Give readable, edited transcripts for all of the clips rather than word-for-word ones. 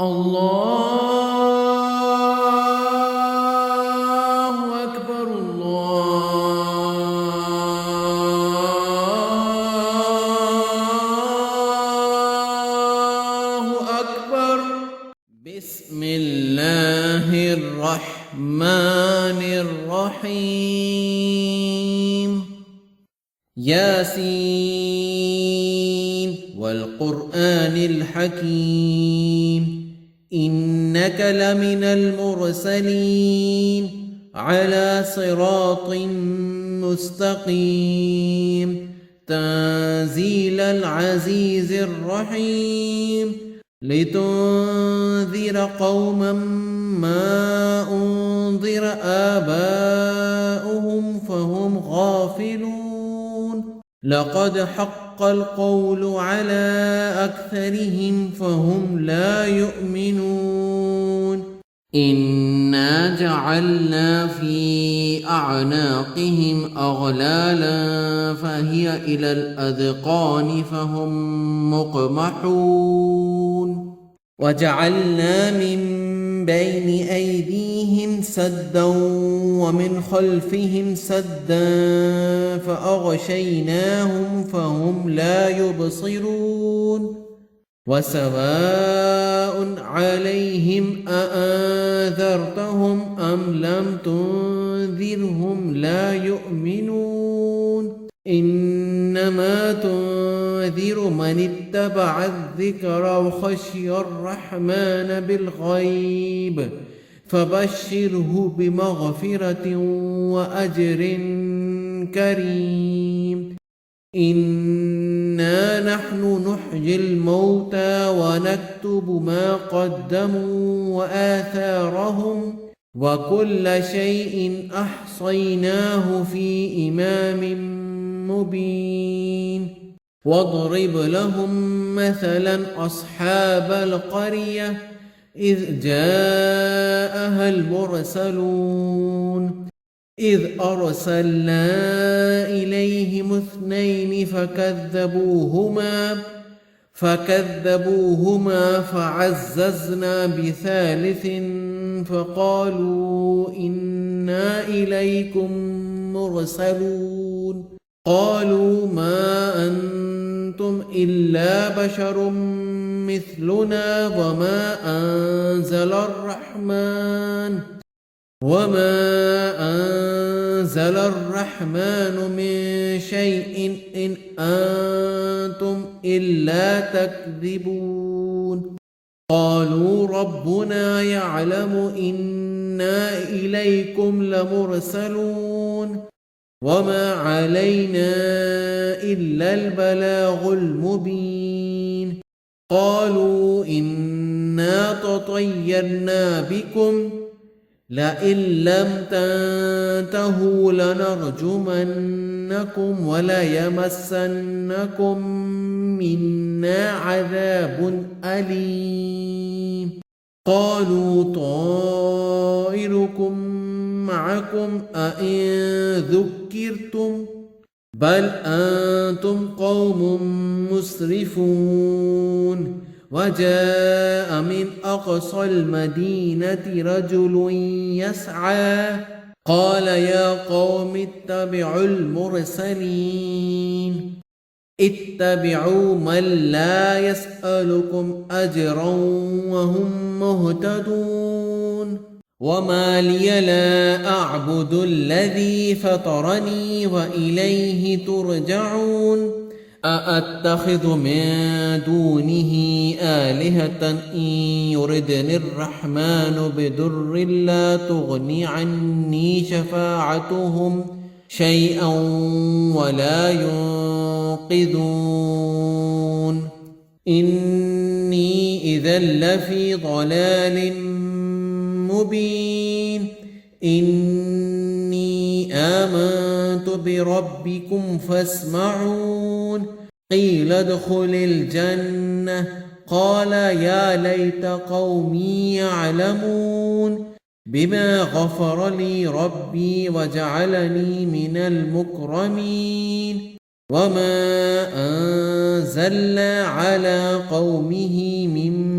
الله أكبر الله أكبر بسم الله الرحمن الرحيم ياسين والقرآن الحكيم إنك لمن المرسلين على صراط مستقيم تنزيل العزيز الرحيم لتنذر قوما ما أنذر آباؤهم فهم غافلون لقد حق القول على أكثرهم فهم لا يؤمنون إنا جعلنا في أعناقهم أغلالا فهي إلى الأذقان فهم مقمحون وجعلنا من بين أيديهم سدا ومن خلفهم سدا فأغشيناهم فهم لا يبصرون وسواء عليهم أأنذرتهم أم لم تنذرهم لا يؤمنون إنما تنذر من اتبع الذكر وخشي الرحمن بالغيب فبشره بمغفرة وأجر كريم إنا نحن نحيي الموتى ونكتب ما قدموا وآثارهم وكل شيء أحصيناه في إمام مبين واضرب لهم مثلا أصحاب القرية إذ جاءها المرسلون إذ أرسلنا إليهم اثنين فكذبوهما فعززنا بثالث فقالوا إنا إليكم مرسلون قالوا ما أنتم إلا بشر مثلنا وما أنزل الرحمن من شيء إن أنتم إلا تكذبون قالوا ربنا يعلم إنا إليكم لمرسلون وما علينا إلا البلاغ المبين قالوا إنا تطيرنا بكم لئن لم تنتهوا لنرجمنكم وليمسنكم منا عذاب أليم قالوا طائركم معكم أئن ذكرتم بل أنتم قوم مسرفون وجاء من أقصى المدينة رجل يسعى قال يا قوم اتبعوا المرسلين اتبعوا من لا يسألكم أجرا وهم مهتدون وما لي لا أعبد الذي فطرني وإليه ترجعون أأتخذ من دونه آلهة إن يردني الرحمن بضر لا تغني عني شفاعتهم شيئا ولا ينقذون إني إذا لفي ضلال مبين إني آمنت بربكم فاسمعون قيل ادخل الجنة قال يا ليت قومي يعلمون بما غفر لي ربي وجعلني من المكرمين وما أنزلنا على قومه من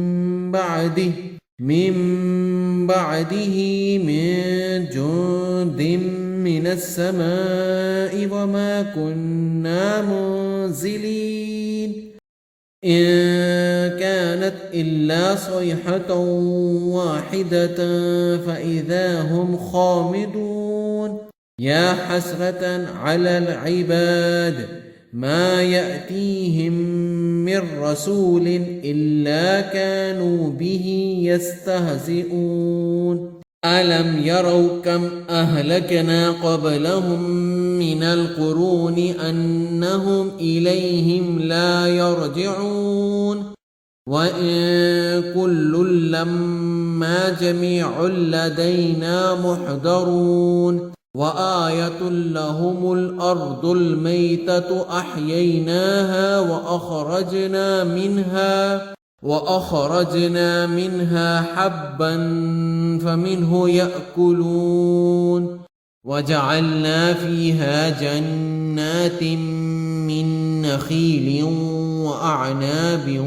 بعده من جند من السماء وما كنا منزلين إن كانت إلا صيحة واحدة فإذا هم خامدون يا حسرة على العباد ما يأتيهم من رسول إلا كانوا به يستهزئون ألم يروا كم أهلكنا قبلهم من القرون أنهم إليهم لا يرجعون وإن كل لما جميع لدينا محضرون وآية لهم الأرض الميتة أحييناها وأخرجنا منها حبا فمنه يأكلون وجعلنا فيها جنات من نخيل وأعناب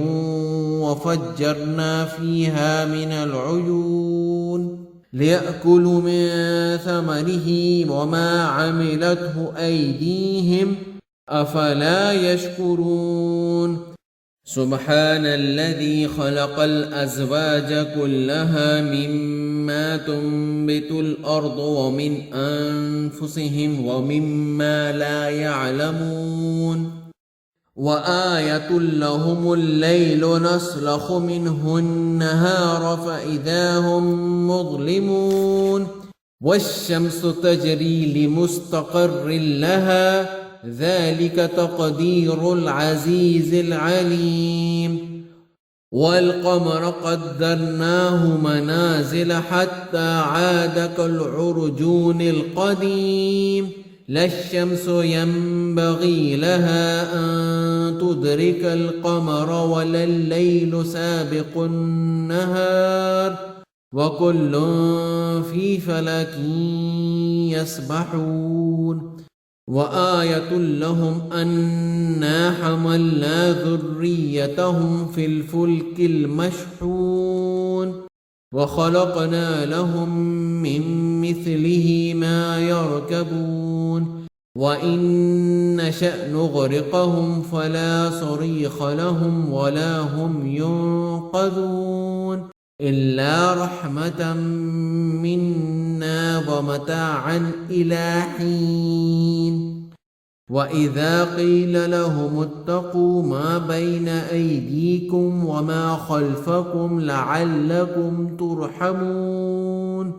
وفجرنا فيها من العيون ليأكلوا من ثمره وما عملته أيديهم أفلا يشكرون سبحان الذي خلق الأزواج كلها مما تنبت الأرض ومن أنفسهم ومما لا يعلمون وآية لهم الليل نسلخ منه النهار فإذا هم مظلمون والشمس تجري لمستقر لها ذلك تقدير العزيز العليم والقمر قدرناه منازل حتى عاد كالعرجون القديم لا الشمس ينبغي لها أن تدرك القمر ولا الليل سابق النهار وكل في فلك يسبحون وآية لهم أنا حملنا ذريتهم في الفلك المشحون وخلقنا لهم من مثله ما يركبون وإن نشأ نغرقهم فلا صريخ لهم ولا هم ينقذون إلا رحمة منا ومتاعا إلى حين وإذا قيل لهم اتقوا ما بين أيديكم وما خلفكم لعلكم ترحمون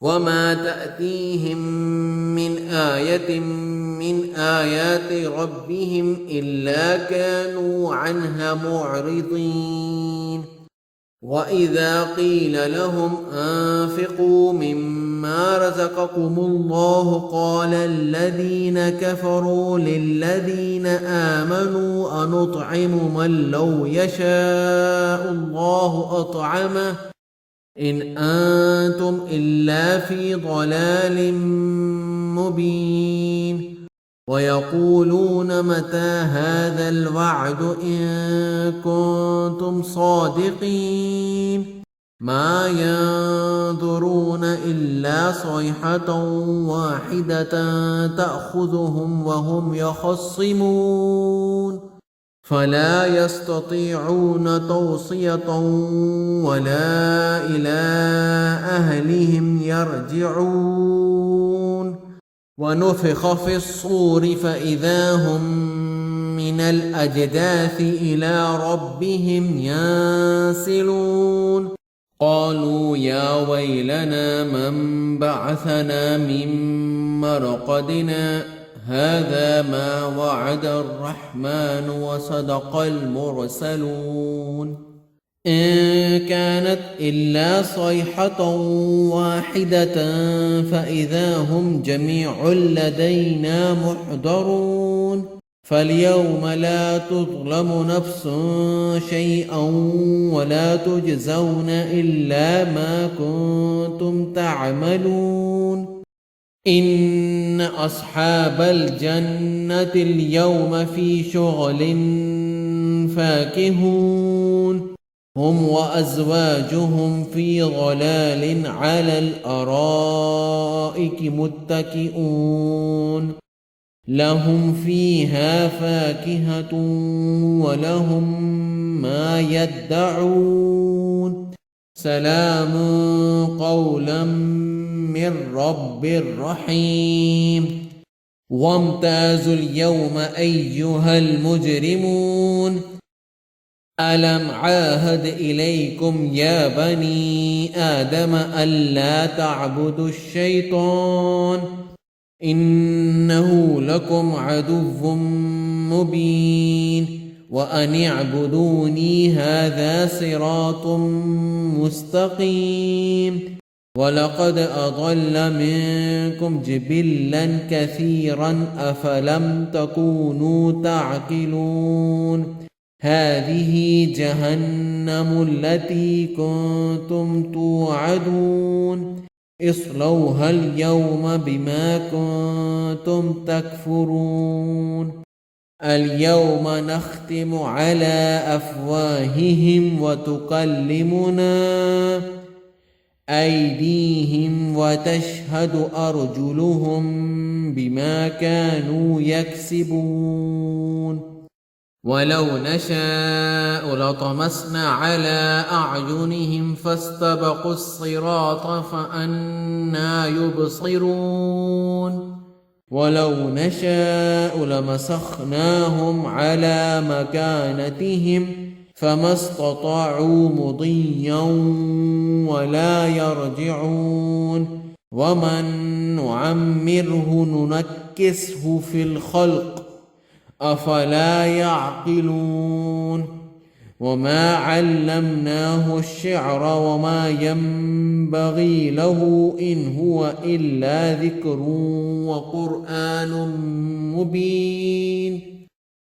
وما تأتيهم من آية من آيات ربهم إلا كانوا عنها معرضين وإذا قيل لهم أنفقوا مما رزقكم الله قال الذين كفروا للذين آمنوا أنطعم من لو يشاء الله أطعمه إن أنتم إلا في ضلال مبين ويقولون متى هذا الوعد إن كنتم صادقين ما ينظرون إلا صيحة واحدة تأخذهم وهم يخصمون فلا يستطيعون توصية ولا إلى أهلهم يرجعون ونفخ في الصور فإذا هم من الأجداث إلى ربهم ينسلون قالوا يا ويلنا من بعثنا من مرقدنا هذا ما وعد الرحمن وصدق المرسلون إن كانت إلا صيحة واحدة فإذا هم جميع لدينا محضرون فاليوم لا تظلم نفس شيئا ولا تجزون إلا ما كنتم تعملون إن أصحاب الجنة اليوم في شغل فاكهون هم وأزواجهم في ظلال على الأرائك متكئون لهم فيها فاكهة ولهم ما يدعون سلام قولا من رب رحيم وامتازوا اليوم أيها المجرمون ألم عاهد إليكم يا بني آدم ألا تعبدوا الشيطان إنه لكم عدو مبين وأن اعبدوني هذا صراط مستقيم ولقد أضل منكم جبلا كثيرا أفلم تكونوا تعقلون هذه جهنم التي كنتم توعدون اصلوها اليوم بما كنتم تكفرون اليوم نختم على أفواههم وتكلمنا أيديهم وتشهد أرجلهم بما كانوا يكسبون ولو نشاء لطمسنا على أعينهم فاستبقوا الصراط فأنى يبصرون ولو نشاء لمسخناهم على مكانتهم فما استطاعوا مضيا ولا يرجعون ومن نعمره ننكسه في الخلق أفلا يعقلون وما علمناه الشعر وما ينبغي له إن هو إلا ذكر وقرآن مبين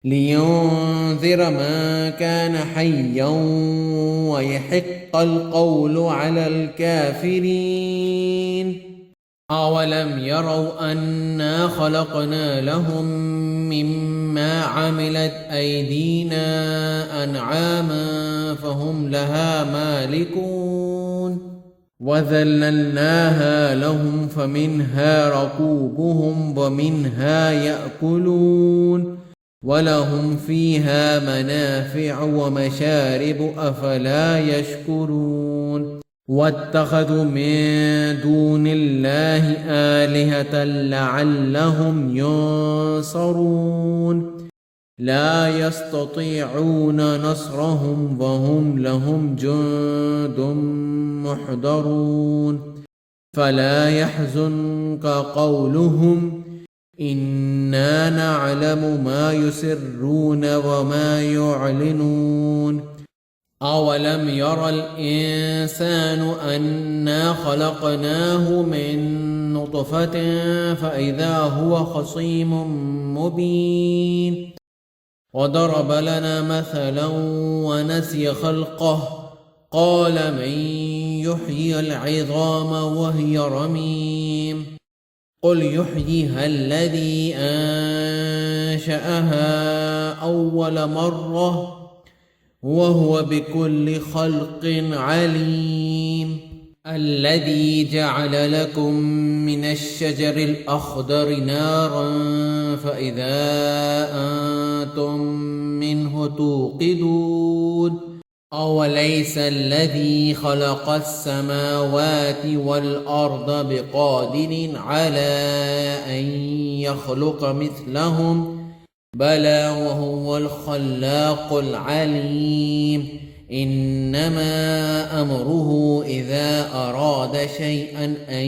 لينذر من كان حيا ويحق القول على الكافرين أولم يروا أنا خلقنا لهم مما عملت أيدينا أنعاما فهم لها مالكون وذللناها لهم فمنها ركوبهم ومنها يأكلون ولهم فيها منافع ومشارب أفلا يشكرون واتخذوا من دون الله آلهة لعلهم ينصرون لا يستطيعون نصرهم وهم لهم جند محضرون فلا يحزنك قولهم إنا نعلم ما يسرون وما يعلنون أولم يرى الإنسان أنا خلقناه من نطفة فإذا هو خصيم مبين وضرب لنا مثلا ونسي خلقه قال من يحيي العظام وهي رميم قل يحييها الذي أنشأها أول مرة وهو بكل خلق عليم الذي جعل لكم من الشجر الأخضر نارا فإذا أنتم منه توقدون أوليس الذي خلق السماوات والأرض بقادر على أن يخلق مثلهم بلى وهو الخلاق العليم إنما أمره إذا أراد شيئا أن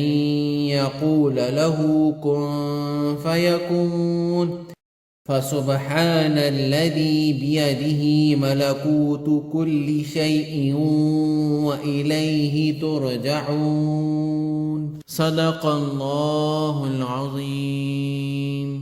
يقول له كن فيكون فسبحان الذي بيده ملكوت كل شيء وإليه ترجعون صدق الله العظيم.